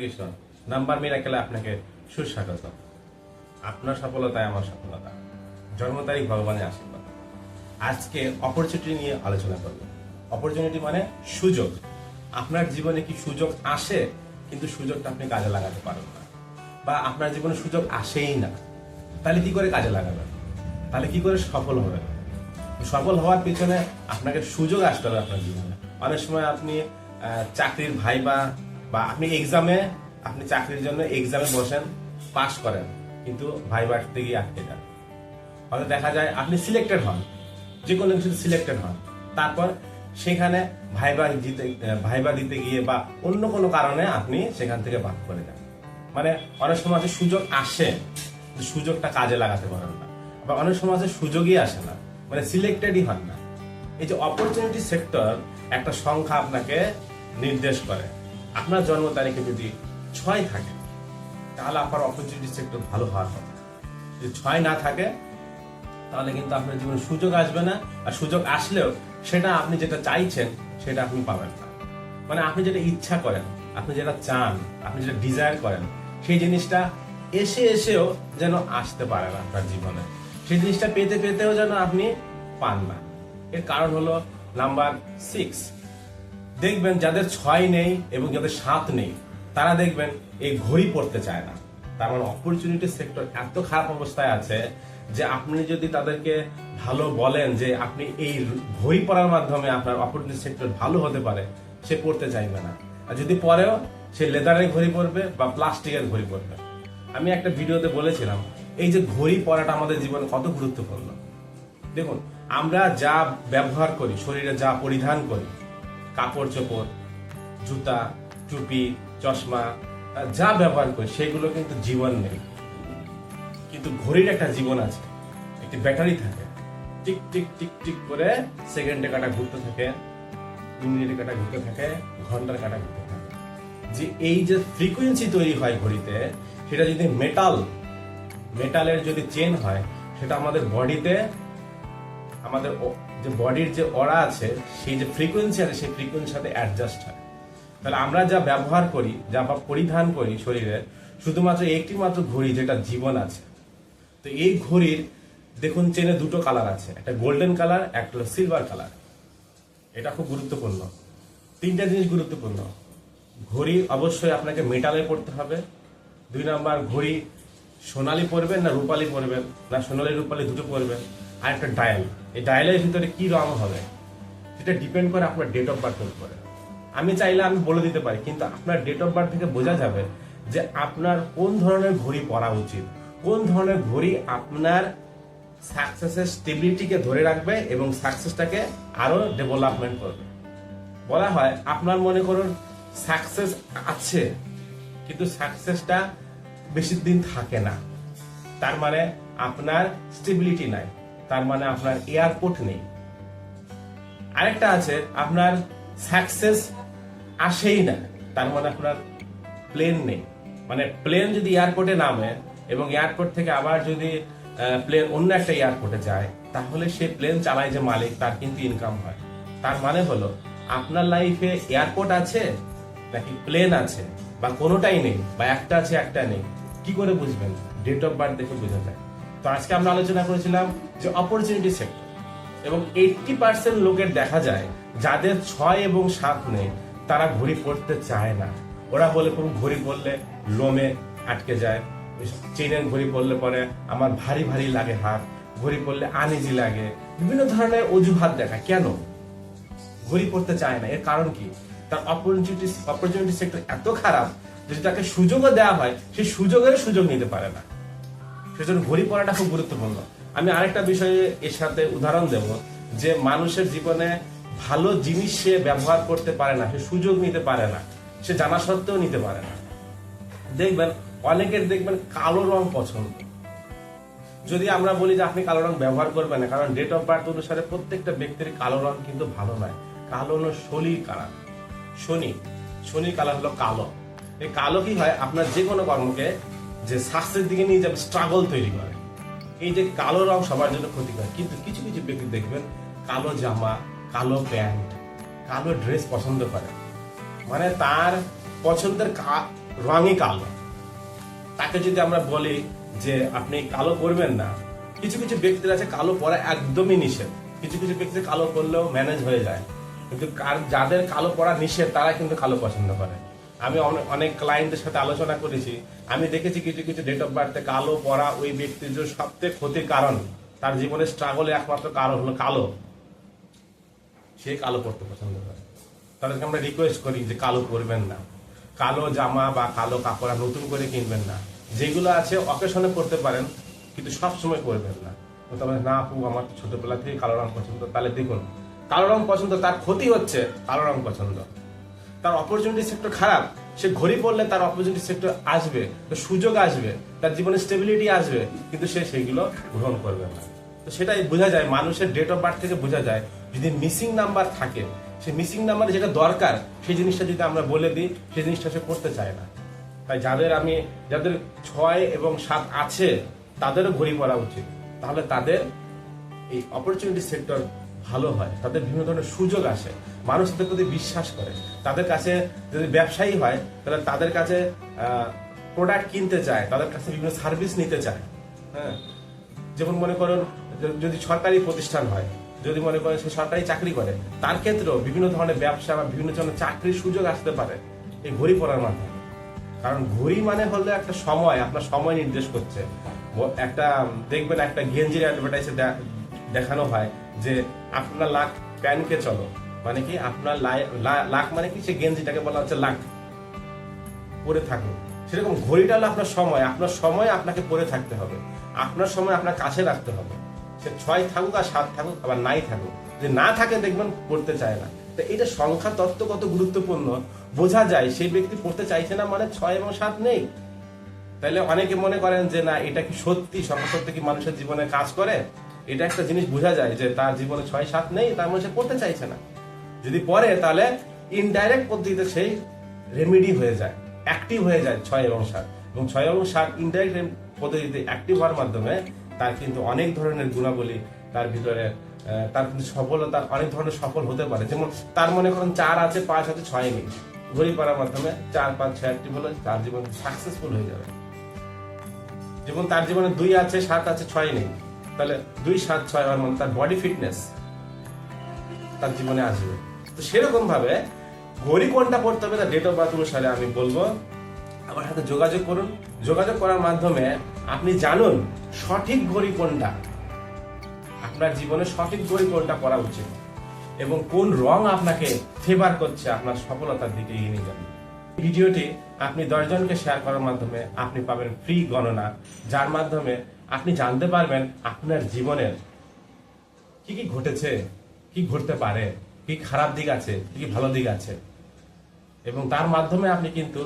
Krishna number মিরাকেলে আপনাকে সুস্বাগত। আপনার সফলতায় আমার সফলতা, জন্ম তারিখ ভগবানের আশীর্বাদ। আজকে অপরচুনিটি নিয়ে আলোচনা করব। অপরচুনিটি মানে সুযোগ। আপনার জীবনে কি সুযোগ আসে কিন্তু সুযোগটা আপনি কাজে লাগাতে পারেন না, বা আপনার জীবনে সুযোগ আসেই না, তাহলে কি করে কাজে লাগাবেন? তাহলে কি করে সফল হবেন? সফল হওয়ার পিছনে আপনাকে সুযোগ আসতে হবে আপনার জীবনে। অনেক সময় আপনি চাকরির ভাইবা বা আপনি চাকরির জন্য এক্সামে বসেন, পাশ করেন, কিন্তু ভাইবা আসতে গিয়ে আটকে যান। হয়তো দেখা যায় আপনি সিলেক্টেড হন, যে কোনো কিছু সিলেক্টেড হন, তারপর সেখানে ভাইবা দিতে গিয়ে বা অন্য কোনো কারণে আপনি সেখান থেকে বাদ করে যান। মানে অনেক সময় সুযোগ আসে, সুযোগটা কাজে লাগাতে পারেন না, বা অনেক সময় সুযোগই আসে না, মানে সিলেক্টেডই হন না। এই যে অপরচুনিটি সেক্টর একটা সংখ্যা আপনাকে নির্দেশ করে। আপনার জন্ম তারিখে যদি 6 থাকে তাহলে আপনার অপরচুনিটি সেক্টর ভালো হওয়ার কথা। যদি 6 না থাকে তাহলে কিন্তু আপনার জীবনে সুযোগ আসবে না, আর সুযোগ আসলেও সেটা আপনি যেটা চাইছেন সেটা আপনি পাবেন না। মানে আপনি যেটা ইচ্ছা করেন, আপনি যেটা চান, আপনি যেটা ডিজায়ার করেন, সেই জিনিসটা এসেও যেন আসতে পারে না আপনার জীবনে। সেই জিনিসটা পেতেও যেন আপনি পান না। এর কারণ হলো নাম্বার 6। দেখবেন যাদের 6 নেই এবং যাদের 7 নেই, তারা দেখবেন এই ঘড়ি পড়তে চায় না। তার মানে অপরচুনিটি সেক্টর এত খারাপ অবস্থায় আছে যে আপনি যদি তাদেরকে ভালো বলেন যে আপনি এই ঘড়ি পড়ার মাধ্যমে আপনার অপরচুনিটি সেক্টর ভালো হতে পারে, সে পড়তে চাইবে না। আর যদি পরেও সে লেদারের ঘড়ি পড়বে বা প্লাস্টিকের ঘড়ি পড়বে। আমি একটা ভিডিওতে বলেছিলাম এই যে ঘড়ি পরাটা আমাদের জীবনে কত গুরুত্বপূর্ণ। দেখুন, আমরা যা ব্যবহার করি, শরীরে যা পরিধান করি, কাপড় চোপড়, জুতা, টুপি, চশমা, যা ব্যবহার করি সেগুলো কিন্তু জীবন নেই, কিন্তু ঘড়ির একটা জীবন আছে। একটি ব্যাটারি থাকে, টিক টিক টিক টিক করে সেকেন্ডে কাটা ঘুরতে থাকে, মিনিটে কাটা ঘুরতে থাকে, ঘন্টার কাটা ঘুরতে থাকে। যে এই যে ফ্রিকোয়েন্সি তৈরি হয় ঘড়িতে, সেটা যদি মেটালের যদি চেন হয়, সেটা আমাদের বডিতে, আমাদের যে বডির যে অরা আছে, সেই যে ফ্রিকোয়েন্সি আছে, সেই ফ্রিকোয়েন্সির সাথে অ্যাডজাস্ট হয়। তাহলে আমরা যা ব্যবহার করি, যা পরিধান করি শরীরে, শুধুমাত্র একটি মাত্র ঘড়ি যেটা জীবন আছে। তো এই ঘড়ির দেখুন চেনে 2টো কালার আছে, একটা গোল্ডেন কালার, একটা হলো সিলভার কালার। এটা খুব গুরুত্বপূর্ণ। 3টা জিনিস গুরুত্বপূর্ণ। ঘড়ি অবশ্যই আপনাকে মেটালে পড়তে হবে। 2 নাম্বার, ঘড়ি সোনালী পরবেন না রূপালী পরবেন, না সোনালী রূপালী দুটো পরবেন। আর একটা ডায়াল, এই ডায়ালের ভিতরে কি রং হবে সেটা ডিপেন্ড করে আপনার ডেট অফ বার্থের উপরে। আমি চাইলে আমি বলে দিতে পারি, কিন্তু আপনার ডেট অফ বার্থ থেকে বোঝা যাবে যে আপনার কোন ধরনের ঘড়ি পরা উচিত, কোন ধরনের ঘড়ি আপনার সাকসেসের স্টেবিলিটিকে ধরে রাখবে এবং সাকসেসটাকে আরো ডেভেলপমেন্ট করবে। বলা হয় আপনার মনে করুন সাকসেস আছে, কিন্তু সাকসেসটা বেশি দিন থাকে না, তার মানে আপনার স্টেবিলিটি নাই, তার মানে আপনার এয়ারপোর্ট নেই। আরেকটা আছে আপনার সাকসেস আসেই না, তার মানে আপনার প্লেন নেই। মানে প্লেন যদি এয়ারপোর্টে নামে এবং এয়ারপোর্ট থেকে আবার যদি প্লেন অন্য একটা এয়ারপোর্টে যায়, তাহলে সে প্লেন চালায় যে মালিক, তার কিন্তু ইনকাম হয়। তার মানে হলো আপনার লাইফে এয়ারপোর্ট আছে নাকি প্লেন আছে, বা কোনোটাই নেই, বা একটা আছে একটা নেই, কি করে বুঝবেন? ডেট অফ বার্থ দেখে বোঝা যায়। তো আজকে আমরা আলোচনা করেছিলাম যে অপরচুনিটি সেক্টর, এবং 80% লোকের দেখা যায় যাদের 6 এবং 7 নেই, তারা ঘড়ি পড়তে চায় না। ওরা বলে ঘড়ি পরলে লোমে আটকে যায়, চেনের ঘড়ি পরলে পরে আমার ভারী ভারী লাগে হাত, ঘড়ি পরলে আনইজি লাগে, বিভিন্ন ধরনের অজুহাত দেখায়। কেন ঘড়ি পড়তে চায় না? এর কারণ কি? তার অপরচুনিটি সেক্টর এত খারাপ, যদি তাকে সুযোগও দেওয়া হয়, সেই সুযোগ নিতে পারে না। সেজন্য ঘড়ি পড়াটা খুব গুরুত্বপূর্ণ। আমি আরেকটা বিষয়ে এর সাথে উদাহরণ দেব, যে মানুষের জীবনে ভালো জিনিস সে ব্যবহার করতে পারে না, সে সুযোগ নিতে পারে না, সে জানা সত্ত্বেও নিতে পারে না। দেখবেন অনেকের কালো রং পছন্দ। যদি আমরা বলি যে আপনি কালো রং ব্যবহার করবেন না, কারণ ডেট অফ বার্থ অনুসারে প্রত্যেকটা ব্যক্তির কালো রং কিন্তু ভালো নয়। কালো হলো শনির কালার, শনির কালার হলো কালো। এই কালো কি হয়, আপনার যে কোনো কর্মকে যে সাকসেস দিকে নিয়ে যাবে, স্ট্রাগল তৈরি করে। এই যে কালো রং সবার জন্য ক্ষতিকর, কিন্তু কিছু কিছু ব্যক্তি দেখবেন কালো জামা, কালো প্যান্ট, কালো ড্রেস পছন্দ করে। মানে তার পছন্দের রঙই কালো, তাকে যদি আমরা বলি যে আপনি কালো করবেন না, কিছু কিছু ব্যক্তির আছে কালো পরা একদমই নিষেধ, কিছু কিছু ব্যক্তি কালো করলেও ম্যানেজ হয়ে যায়, কিন্তু যাদের কালো পরা নিষেধ তারা কিন্তু কালো পছন্দ করে। আমি অনেক ক্লায়েন্টের সাথে আলোচনা করেছি, আমি দেখেছি কিছু কিছু ডেট অফ বার্থে কালো পরা ওই ব্যক্তির যে সবথেকে ক্ষতির কারণ, তার জীবনের স্ট্রাগলের একমাত্র কারণ হলো কালো, সে কালো পড়তে পছন্দ করে। তাদেরকে আমরা রিকোয়েস্ট করি যে কালো করবেন না, কালো জামা বা কালো কাপড় নতুন করে কিনবেন না, যেগুলো আছে অকেশনে করতে পারেন কিন্তু সবসময় করবেন না। তবে না আপু আমার ছোটবেলা থেকে কালো রং পছন্দ, তাহলে দেখুন কালো রং পছন্দ, তার ক্ষতি হচ্ছে কালো রং পছন্দ, তার অপরচুনিটি সেক্টর খারাপ, সে ঘড়ি পড়লে তার অপরচুনিটি সেক্টর আসবে, সুযোগ আসবে, তার জীবনে স্টেবিলিটি আসবে, কিন্তু সে সেগুলো গ্রহণ করবে না। তো সেটাই বোঝা যায়, মানুষের ডেট অফ বার্থ থেকে বোঝা যায় যদি মিসিং নাম্বার থাকে, সেই মিসিং নাম্বারে যেটা দরকার সেই জিনিসটা যদি আমরা বলে দিই সেই জিনিসটা সে করতে চায় না। তাই যাদের 6 এবং 7 আছে তাদেরও ঘড়ি পড়া উচিত, তাহলে তাদের এই অপরচুনিটি সেক্টর ভালো হয়, তাদের বিভিন্ন ধরনের সুযোগ আসে, মানুষ তাদের প্রতি বিশ্বাস করে, তাদের কাছে যদি ব্যবসায়ী হয় তাহলে তাদের কাছে প্রোডাক্ট কিনতে চায়, তাদের কাছে বিভিন্ন সার্ভিস নিতে চায়। হ্যাঁ, যেমন মনে করুন যদি সরকারি প্রতিষ্ঠান হয়, যদি মনে করেন সে সরকারি চাকরি করে, তার ক্ষেত্রেও বিভিন্ন ধরনের ব্যবসা বা বিভিন্ন ধরনের চাকরির সুযোগ আসতে পারে এই ঘড়ি পরার মাধ্যমে। কারণ ঘড়ি মানে হলো একটা সময়, আপনার সময় নির্দেশ করছে। একটা দেখবেন একটা গেঞ্জির অ্যাডভার্টাইজে দেখানো হয় যে আপনার লাখ প্যানকে চলো, মানে কি আপনার লাখ মানে কি সে গেঞ্জিটাকে বলা হচ্ছে লাখ, পরে থাকুন। সেরকম ঘড়িটা হলো আপনার সময় আপনাকে পরে থাকতে হবে, আপনার সময় আপনার কাছে রাখতে হবে। সে 6 থাকুক আর 7 থাকুক আবার নাই থাকুক, যদি না থাকে দেখবেন পড়তে চায় না। তো এটা সংখ্যা তত্ত্ব কত গুরুত্বপূর্ণ বোঝা যায়, সেই ব্যক্তি পড়তে চাইছে না মানে 6 এবং 7 নেই। তাইলে অনেকে মনে করেন যে না এটা কি সত্যি, সংখ্যা তত্ত্ব কি মানুষের জীবনে কাজ করে, এটা একটা জিনিস বোঝা যায় যে তার জীবনে 6, 7 নেই, তার মানে সে পড়তে চাইছে না। যদি পড়ে তাহলে ইনডাইরেক্ট পদ্ধতিতে সেই রেমেডি হয়ে যায়, অ্যাক্টিভ হয়ে যায় 6 এবং 7, এবং 6 এবং 7 ইনডাইরেক্ট পদ্ধতিতে অ্যাক্টিভ হওয়ার মাধ্যমে তার কিন্তু অনেক ধরনের গুণাবলী তার ভিতরে, তার কিন্তু সফলতা অনেক ধরনের সফল হতে পারে। যেমন তার মনে করেন 4 আছে, 5 আছে, 6 নেই, ঘড়ি পড়ার মাধ্যমে 4, 5, 6 অ্যাক্টিভ হলে তার জীবন সাকসেসফুল হয়ে যাবে। যেমন তার জীবনে 2 আছে, 7 আছে, 6 নেই, তাহলে 2, 7, 6 হওয়ার মানে তার বডি ফিটনেস তার জীবনে আসবে। তো সেরকম ভাবে ঘড়ি কোনটা পড়তে হবে তার ডেট অফ বার্থ অনুসারে আমি বলবো আমার সাথে যোগাযোগ করুন। যোগাযোগ করার মাধ্যমে আপনি জানুন সঠিক ঘড়ি কোনটা, আপনার জীবনে সঠিক ঘড়ি কোনটা পরা উচিত এবং কোন রং আপনাকে ফেভার করছে আপনার সফলতার দিকে এগিয়ে নিয়ে যাবে। ভিডিওটি আপনি 10 জনকে শেয়ার করার মাধ্যমে আপনি পাবেন ফ্রি গণনা, যার মাধ্যমে আপনি জানতে পারবেন আপনার জীবনের কি কি ঘটেছে, কি ঘটতে পারে, কি খারাপ দিক আছে, কি ভালো দিক আছে, এবং তার মাধ্যমে আপনি কিন্তু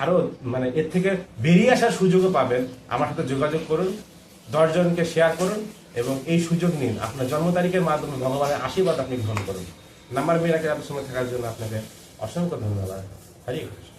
আরো মানে এর থেকে বেরিয়ে আসার সুযোগও পাবেন। আমার সাথে যোগাযোগ করুন, 10 জনকে শেয়ার করুন এবং এই সুযোগ নিন। আপনার জন্ম তারিখের মাধ্যমে ভগবানের আশীর্বাদ আপনি গ্রহণ করুন। নাম্বার মেয়ে রাখে আপনার সঙ্গে থাকার জন্য আপনাকে অসংখ্য ধন্যবাদ। হরে কৃষ্ণ।